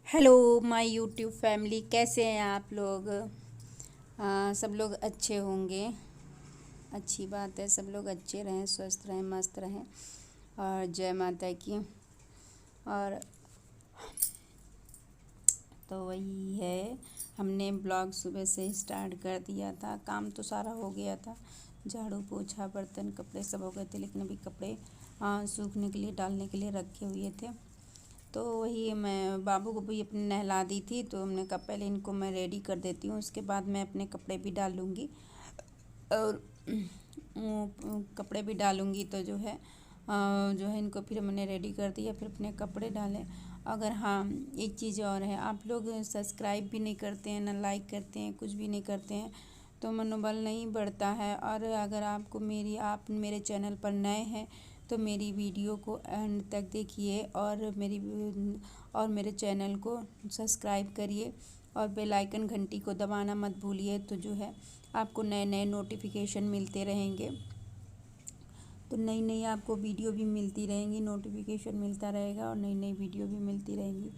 Hello my YouTube family, कैसे हैं आप लोग। सब लोग अच्छे होंगे। अच्छी बात है, सब लोग अच्छे रहें, स्वस्थ रहें, मस्त रहें। और जय माता की। और तो वही है, हमने ब्लॉग सुबह से ही स्टार्ट कर दिया था। काम तो सारा हो गया था, झाड़ू पोछा बर्तन कपड़े सब हो गए थे, लेकिन अभी कपड़े सूखने के लिए डालने के लिए रखे हुए थे। तो वही मैं बाबू को भी अपने नहला दी थी, तो हमने कहा पहले इनको मैं रेडी कर देती हूँ, उसके बाद मैं अपने कपड़े भी डालूँगी। और कपड़े भी डालूँगी तो जो है इनको फिर मैंने रेडी कर दिया, फिर अपने कपड़े डाले। अगर हाँ, एक चीज़ और है, आप लोग सब्सक्राइब भी नहीं करते हैं, ना लाइक करते हैं, कुछ भी नहीं करते हैं, तो मनोबल नहीं बढ़ता है। और अगर आप मेरे चैनल पर नए हैं तो मेरी वीडियो को एंड तक देखिए और मेरे चैनल को सब्सक्राइब करिए और बेल आइकन घंटी को दबाना मत भूलिए, तो जो है आपको नए नए नोटिफिकेशन मिलते रहेंगे। तो नई नई आपको वीडियो भी मिलती रहेंगी, नोटिफिकेशन मिलता रहेगा और नई नई वीडियो भी मिलती रहेंगी।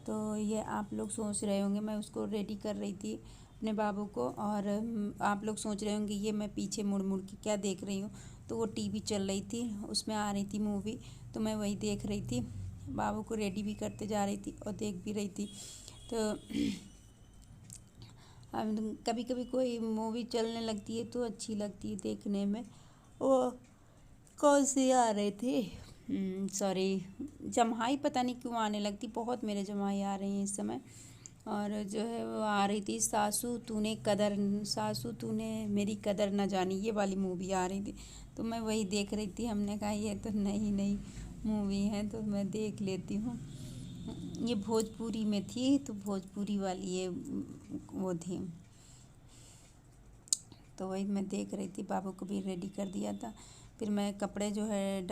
तो ये आप लोग सोच रहे होंगे, मैं उसको रेडी कर रही थी अपने बाबू को, और आप लोग सोच रहे होंगे ये मैं पीछे मुड़ मुड़ के क्या देख रही हूँ। तो वो टीवी चल रही थी, उसमें आ रही थी मूवी, तो मैं वही देख रही थी। बाबू को रेडी भी करते जा रही थी और देख भी रही थी। तो कभी कभी कोई मूवी चलने लगती है तो अच्छी लगती है देखने में। वो कौन सी आ रहे थे, सॉरी, जम्हाई, पता नहीं क्यों आने लगती, बहुत मेरे जम्हाई आ रही हैं इस समय। और जो है वो आ रही थी सासू तूने मेरी कदर न जानी, ये वाली मूवी आ रही थी। तो मैं वही देख रही थी, हमने कहा ये तो नई नई मूवी है तो मैं देख लेती हूँ। ये भोजपुरी में थी, तो भोजपुरी वाली ये वो थी। तो वही मैं देख रही थी, बाबू को भी रेडी कर दिया था। फिर मैं कपड़े जो है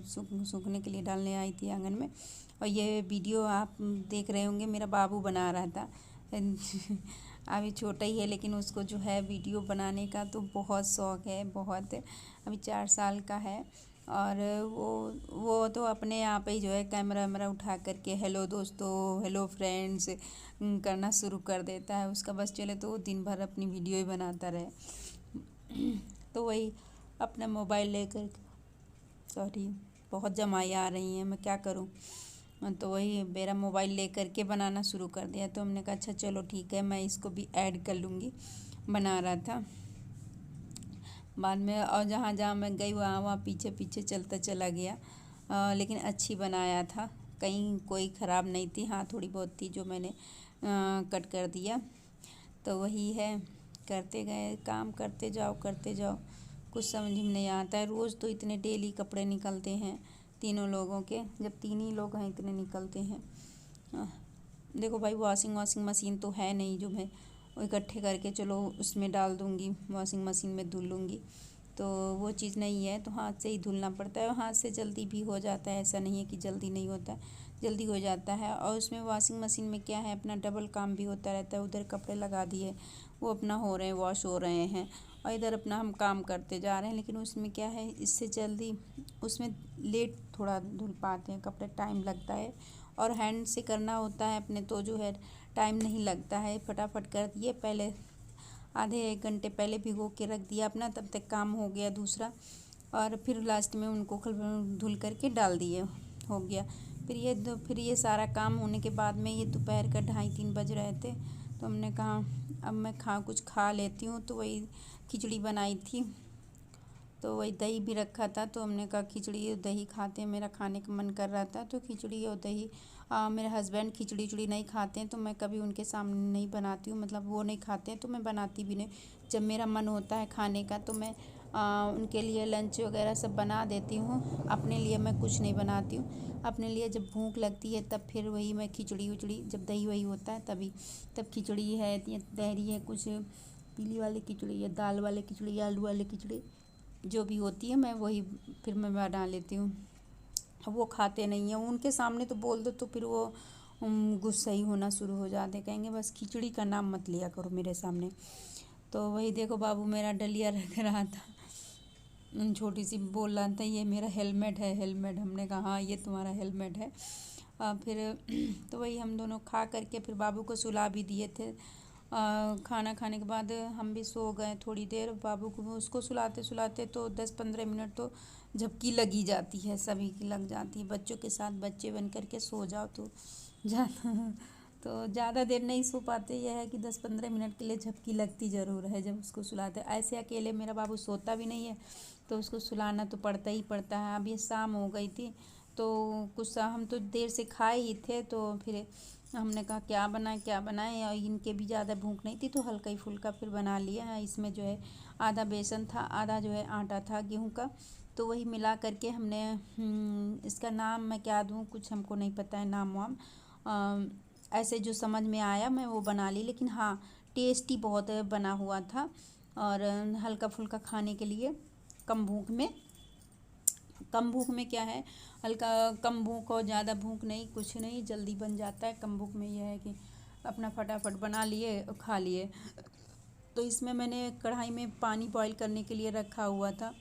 सूखने के लिए डालने आई थी आंगन में। और ये वीडियो आप देख रहे होंगे, मेरा बाबू बना रहा था। अभी छोटा ही है, लेकिन उसको जो है वीडियो बनाने का तो बहुत शौक़ है, बहुत। अभी 4 साल का है। और वो तो अपने आप ही जो है कैमरा वैमरा उठा करके हेलो दोस्तों, हेलो फ्रेंड्स करना शुरू कर देता है। उसका बस चले तो वो दिन भर अपनी वीडियो ही बनाता रहे। तो वही अपना मोबाइल लेकर, सॉरी, बहुत जमाई आ रही हैं, मैं क्या करूं। तो वही मेरा मोबाइल लेकर के बनाना शुरू कर दिया। तो हमने कहा अच्छा चलो ठीक है, मैं इसको भी ऐड कर लूँगी। बना रहा था बाद में, और जहाँ जहाँ मैं गई वहाँ वहाँ पीछे पीछे चलता चला गया। लेकिन अच्छी बनाया था, कहीं कोई ख़राब नहीं थी। हाँ, थोड़ी बहुत थी जो मैंने कट कर दिया। तो वही है, करते गए, काम करते जाओ, कुछ समझ में नहीं आता है। रोज़ तो इतने डेली कपड़े निकलते हैं तीनों लोगों के, जब 3 ही लोग हैं इतने निकलते हैं। देखो भाई, वॉशिंग मशीन तो है नहीं जो मैं वो इकट्ठे करके चलो उसमें डाल दूँगी, वॉशिंग मशीन में धुल लूँगी। तो वो चीज़ नहीं है, तो हाथ से ही धुलना पड़ता है। और हाथ से जल्दी भी हो जाता है, ऐसा नहीं है कि जल्दी नहीं होता, जल्दी हो जाता है। और उसमें वॉशिंग मशीन में क्या है, अपना डबल काम भी होता रहता है। उधर कपड़े लगा दिए, वो अपना हो रहे हैं, वॉश हो रहे हैं, और इधर अपना हम काम करते जा रहे हैं। लेकिन उसमें क्या है, इससे जल्दी उसमें लेट थोड़ा धुल पाते हैं कपड़े, टाइम लगता है। और हैंड से करना होता है अपने, तो जो है टाइम नहीं लगता है, फटाफट कर दिए। पहले आधे 1 घंटे पहले भिगो के रख दिया अपना, तब तक काम हो गया दूसरा। और फिर लास्ट में उनको धुल करके डाल दिए, हो गया। फिर ये सारा काम होने के बाद में ये दोपहर का 2:30-3 बज रहे थे। तो हमने कहा अब मैं कुछ खा लेती हूँ। तो वही खिचड़ी बनाई थी, तो वही दही भी रखा था। तो हमने कहा खिचड़ी और दही खाते हैं, मेरा खाने का मन कर रहा था तो खिचड़ी और दही। मेरे हस्बैंड खिचड़ी उचड़ी नहीं खाते हैं, तो मैं कभी उनके सामने नहीं बनाती हूँ, मतलब वो नहीं खाते हैं तो मैं बनाती भी नहीं। जब मेरा मन होता है खाने का तो मैं उनके लिए लंच वगैरह सब बना देती हूँ। अपने लिए मैं कुछ नहीं बनाती हूँ। अपने लिए जब भूख लगती है तब फिर वही मैं खिचड़ी उचड़ी, जब दही वही होता है तभी, तब खिचड़ी है या तहरी है, कुछ पीली वाली खिचड़ी या दाल वाली खिचड़ी या आलू वाली खिचड़ी जो भी होती है, मैं वही फिर मैं बना लेती हूँ। वो खाते नहीं हैं, उनके सामने तो बोल दो तो फिर वो गुस्सा ही होना शुरू हो जाते, कहेंगे बस खिचड़ी का नाम मत लिया करो मेरे सामने। तो वही देखो, बाबू मेरा डलिया रख रहा था, छोटी सी बोल रहा था ये मेरा हेलमेट है, हेलमेट। हमने कहा हाँ ये तुम्हारा हेलमेट है। फिर तो वही हम दोनों खा करके फिर बाबू को सुला भी दिए थे। खाना खाने के बाद हम भी सो गए थोड़ी देर। बाबू को उसको सुलाते सुलाते तो 10-15 मिनट तो झपकी लगी जाती है, सभी की लग जाती है। बच्चों के साथ बच्चे बन करके सो जाओ तो ज़्यादा तो ज़्यादा देर नहीं सो पाते। यह है कि 10-15 मिनट के लिए झपकी लगती ज़रूर है जब उसको सुलाते। ऐसे अकेले मेरा बाबू सोता भी नहीं है, तो उसको सुलाना तो पड़ता ही पड़ता है। अब ये शाम हो गई थी तो कुछ हम तो देर से खाए ही थे, तो फिर हमने कहा क्या बनाएं, और इनके भी ज़्यादा भूख नहीं थी तो हल्का ही फुल्का फिर बना लिया है। इसमें जो है आधा बेसन था, आधा जो है आटा था गेहूं का, तो वही मिला करके हमने इसका नाम मैं क्या दूँ, कुछ हमको नहीं पता है नाम वाम। ऐसे जो समझ में आया मैं वो बना ली, लेकिन हाँ टेस्टी बहुत बना हुआ था। और हल्का फुल्का खाने के लिए कम भूख में, कम भूख में क्या है, हल्का कम भूख और ज़्यादा भूख नहीं, कुछ नहीं, जल्दी बन जाता है। कम भूख में यह है कि अपना फटाफट बना लिए और खा लिए। तो इसमें मैंने कढ़ाई में पानी बॉईल करने के लिए रखा हुआ था।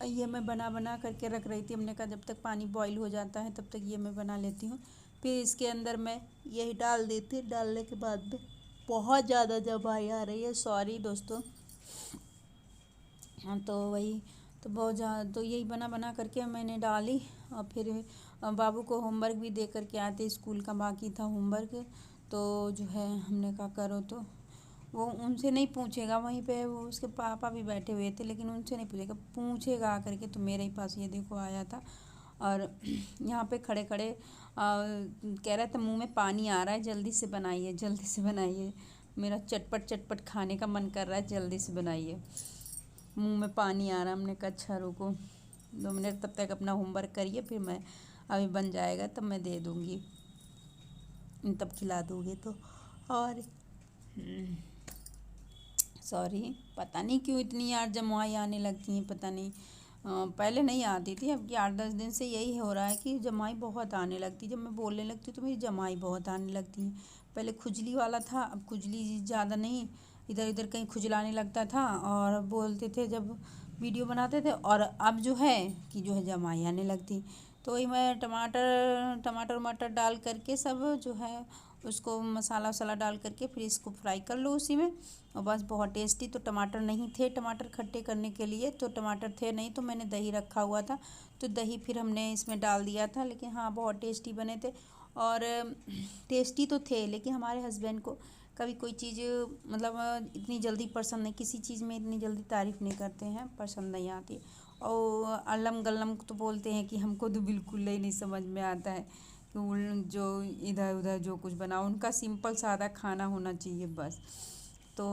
ये मैं बना बना करके रख रही थी। हमने कहा जब तक पानी बॉईल हो जाता है तब तक ये मैं बना लेती हूँ। फिर इसके अंदर मैं यही डाल देती। डालने के बाद में बहुत ज़्यादा जमाई आ रही है, सॉरी दोस्तों। हाँ तो वही, तो बहुत ज़्यादा तो यही बना बना करके मैंने डाली। और फिर बाबू को होमवर्क भी दे करके आते, स्कूल का बाकी था होमवर्क। तो जो है हमने कहा करो, तो वो उनसे नहीं पूछेगा, वहीं पे वो उसके पापा भी बैठे हुए थे, लेकिन उनसे नहीं पूछेगा, पूछेगा आकर के। तो मेरे ही पास ये देखो आया था और यहाँ पे खड़े खड़े कह रहा था मुंह में पानी आ रहा है, जल्दी से बनाइए जल्दी से बनाइए, मेरा चटपट चटपट खाने का मन कर रहा है, जल्दी से बनाइए, मुंह में पानी आ रहा है। हमने कहा अच्छा रुको 2 मिनट, तब तक अपना होमवर्क करिए, फिर मैं अभी बन जाएगा तब मैं दे दूँगी, तब खिला दोगे तो। और सॉरी, पता नहीं क्यों इतनी यार जमुआई आने लगती हैं, पता नहीं। पहले नहीं आती थी, अब कि 8-10 दिन से यही हो रहा है कि जमाई बहुत आने लगती। जब मैं बोलने लगती हूँ तो मेरी जमाई बहुत आने लगती है। पहले खुजली वाला था, अब खुजली ज़्यादा नहीं, इधर इधर कहीं खुजलाने लगता था और बोलते थे जब वीडियो बनाते थे। और अब जो है कि जो है जमाई आने लगती। तो वही मैं टमाटर वमाटर डाल करके सब जो है उसको मसाला वसाला डाल करके फिर इसको फ्राई कर लो उसी में, और बस बहुत टेस्टी। तो टमाटर नहीं थे, टमाटर खट्टे करने के लिए तो टमाटर थे नहीं, तो मैंने दही रखा हुआ था, तो दही फिर हमने इसमें डाल दिया था। लेकिन हाँ बहुत टेस्टी बने थे। और टेस्टी तो थे, लेकिन हमारे हस्बैंड को कभी कोई चीज़ मतलब इतनी जल्दी पसंद नहीं, किसी चीज़ में इतनी जल्दी तारीफ़ नहीं करते हैं, पसंद नहीं आती। और अल्लम गल्लम तो बोलते हैं कि हमको तो बिल्कुल ही नहीं समझ में आता है कि जो इधर उधर जो कुछ बनाओ, उनका सिंपल सादा खाना होना चाहिए बस। तो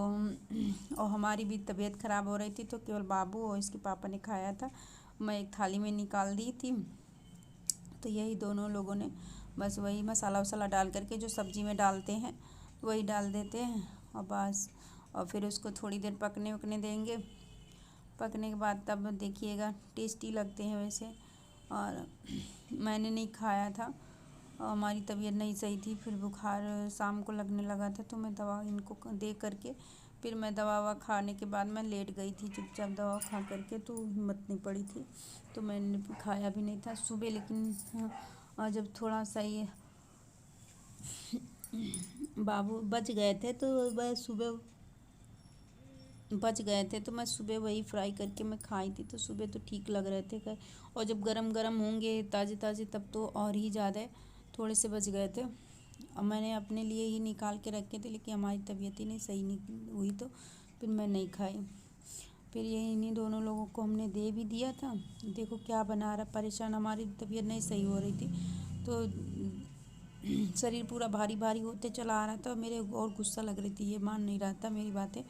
और हमारी भी तबीयत ख़राब हो रही थी, तो केवल बाबू और इसके पापा ने खाया था, मैं एक थाली में निकाल दी थी। तो यही दोनों लोगों ने बस वही मसाला वसाला डाल करके जो सब्ज़ी में डालते हैं वही डाल देते हैं, और बस। और फिर उसको थोड़ी देर पकने देंगे। पकने के बाद तब देखिएगा टेस्टी लगते हैं वैसे। और मैंने नहीं खाया था, हमारी तबीयत नहीं सही थी, फिर बुखार शाम को लगने लगा था, तो मैं दवा इनको दे करके फिर मैं दवा ववा खाने के बाद मैं लेट गई थी चुपचाप दवा खा करके, तो हिम्मत नहीं पड़ी थी, तो मैंने खाया भी नहीं था सुबह। लेकिन जब थोड़ा सा ये बाबू बच गए थे तो वह सुबह बच गए थे, तो मैं सुबह वही फ्राई करके मैं खाई थी, तो सुबह तो ठीक लग रहे थे। और जब गरम गरम होंगे ताज़े ताज़े तब तो और ही ज़्यादा थोड़े से बच गए थे। और मैंने अपने लिए ही निकाल के रखे थे, लेकिन हमारी तबीयत ही नहीं सही नहीं हुई, तो फिर मैं नहीं खाई। फिर यही इन्हीं दोनों लोगों को हमने दे भी दिया था। देखो क्या बना रहा, परेशान, हमारी तबीयत नहीं सही हो रही थी, तो शरीर पूरा भारी भारी होते चला आ रहा था। मेरे और गुस्सा लग रही थी, ये मान नहीं रहा था मेरी बातें।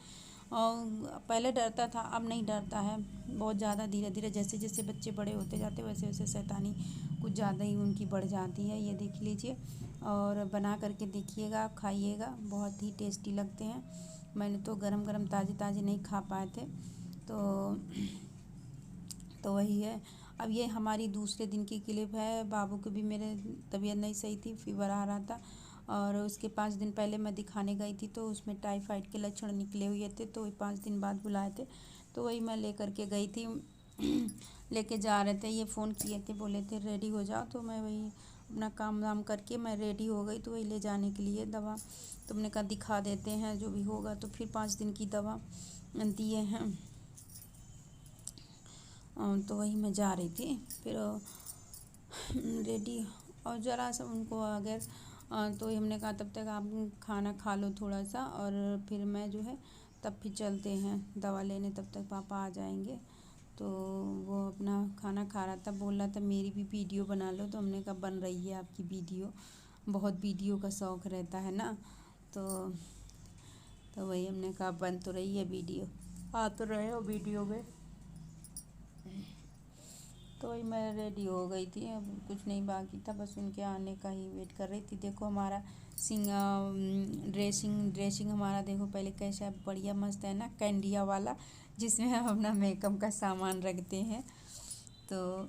और पहले डरता था, अब नहीं डरता है बहुत ज़्यादा। धीरे धीरे जैसे जैसे बच्चे बड़े होते जाते वैसे वैसे शैतानी कुछ ज़्यादा ही उनकी बढ़ जाती है। ये देख लीजिए और बना करके देखिएगा, आप खाइएगा, बहुत ही टेस्टी लगते हैं। मैंने तो गरम गरम ताज़े ताज़े नहीं खा पाए थे, तो वही है। अब ये हमारी दूसरे दिन की क्लिप है। बाबू की भी मेरे तबीयत नहीं सही थी, फीवर आ रहा था, और उसके 5 दिन पहले मैं दिखाने गई थी, तो उसमें टाइफाइड के लक्षण निकले हुए थे, तो वही 5 दिन बाद बुलाए थे, तो वही मैं लेकर के गई थी। लेके जा रहे थे, ये फ़ोन किए थे, बोले थे रेडी हो जाओ, तो मैं वही अपना काम वाम करके मैं रेडी हो गई तो वही ले जाने के लिए दवा। तो हमने कहा दिखा देते हैं जो भी होगा। तो फिर 5 दिन की दवा दिए हैं। तो वही मैं जा रही थी फिर रेडी। और ज़रा सा उनको अगर तो हमने कहा तब तक आप खाना खा लो थोड़ा सा, और फिर मैं जो है तब फिर चलते हैं दवा लेने, तब तक पापा आ जाएंगे। तो वो अपना खाना खा रहा था, बोल रहा था मेरी भी वीडियो बना लो। तो हमने कहा बन रही है आपकी वीडियो, बहुत वीडियो का शौक़ रहता है ना। तो वही हमने कहा बन तो रही है वीडियो, आ तो रहे हो वीडियो में। तो वही मैं रेडी हो गई थी, अब कुछ नहीं बाकी था, बस उनके आने का ही वेट कर रही थी। देखो हमारा ड्रेसिंग हमारा देखो पहले कैसा बढ़िया मस्त है ना, कैंडिया वाला, जिसमें हम अपना मेकअप का सामान रखते हैं। तो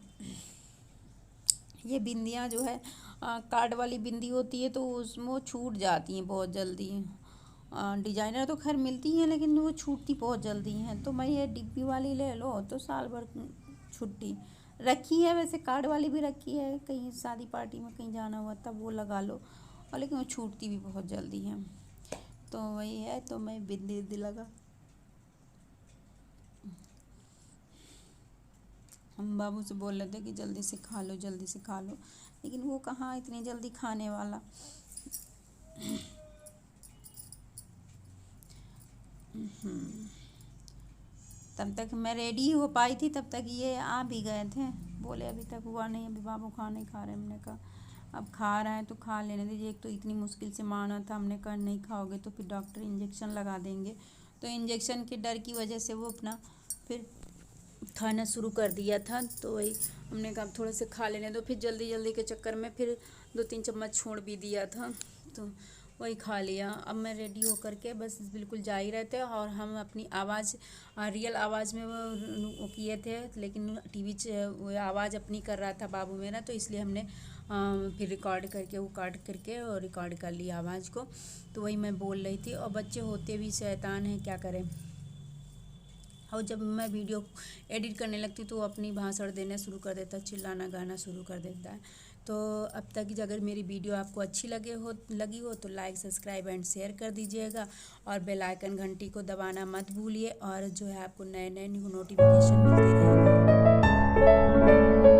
ये बिंदियाँ जो है कार्ड वाली बिंदी होती है तो उसमें वो छूट जाती हैं बहुत जल्दी। डिजाइनर तो खैर मिलती हैं लेकिन वो छूटती बहुत जल्दी हैं। तो मैं ये डिब्बी वाली ले लो तो साल भर छुट्टी रखी है। वैसे कार्ड वाली भी रखी है, कहीं शादी पार्टी में कहीं जाना हुआ तब वो लगा लो, और लेकिन वो छूटती भी बहुत जल्दी है। तो वही है, तो मैं बिंदी लगा। हम बाबू से बोल रहे थे कि जल्दी से खा लो जल्दी से खा लो, लेकिन वो कहाँ इतनी जल्दी खाने वाला। तब तक मैं रेडी हो पाई थी, तब तक ये आ भी गए थे। बोले अभी तक हुआ नहीं, अभी बाबू खाना ही खा रहे हैं। हमने कहा अब खा रहा है तो खा लेने दीजिए, एक तो इतनी मुश्किल से माना था। हमने कहा नहीं खाओगे तो फिर डॉक्टर इंजेक्शन लगा देंगे। तो इंजेक्शन के डर की वजह से वो अपना फिर खाना शुरू कर दिया था। तो वही हमने कहा थोड़ा से खा लेने दो, फिर जल्दी जल्दी के चक्कर में फिर 2-3 चम्मच छोड़ भी दिया था। तो वही खा लिया। अब मैं रेडी होकर के बस बिल्कुल जा ही रहे थे, और हम अपनी आवाज़ रियल आवाज़ में वो किए थे, लेकिन टीवी वो आवाज़ अपनी कर रहा था बाबू मेरा, तो इसलिए हमने फिर रिकॉर्ड करके वो काट करके और रिकॉर्ड कर लिया आवाज़ को। तो वही मैं बोल रही थी, और बच्चे होते भी शैतान हैं, क्या करें। और जब मैं वीडियो एडिट करने लगती तो वो अपनी भाषण देना शुरू कर देता, चिल्लाना गाना शुरू कर देता है। तो अब तक अगर मेरी वीडियो आपको अच्छी लगी हो तो लाइक सब्सक्राइब एंड शेयर कर दीजिएगा, और बेल आइकन घंटी को दबाना मत भूलिए, और जो है आपको नए नए नोटिफिकेशन मिलते रहेंगे।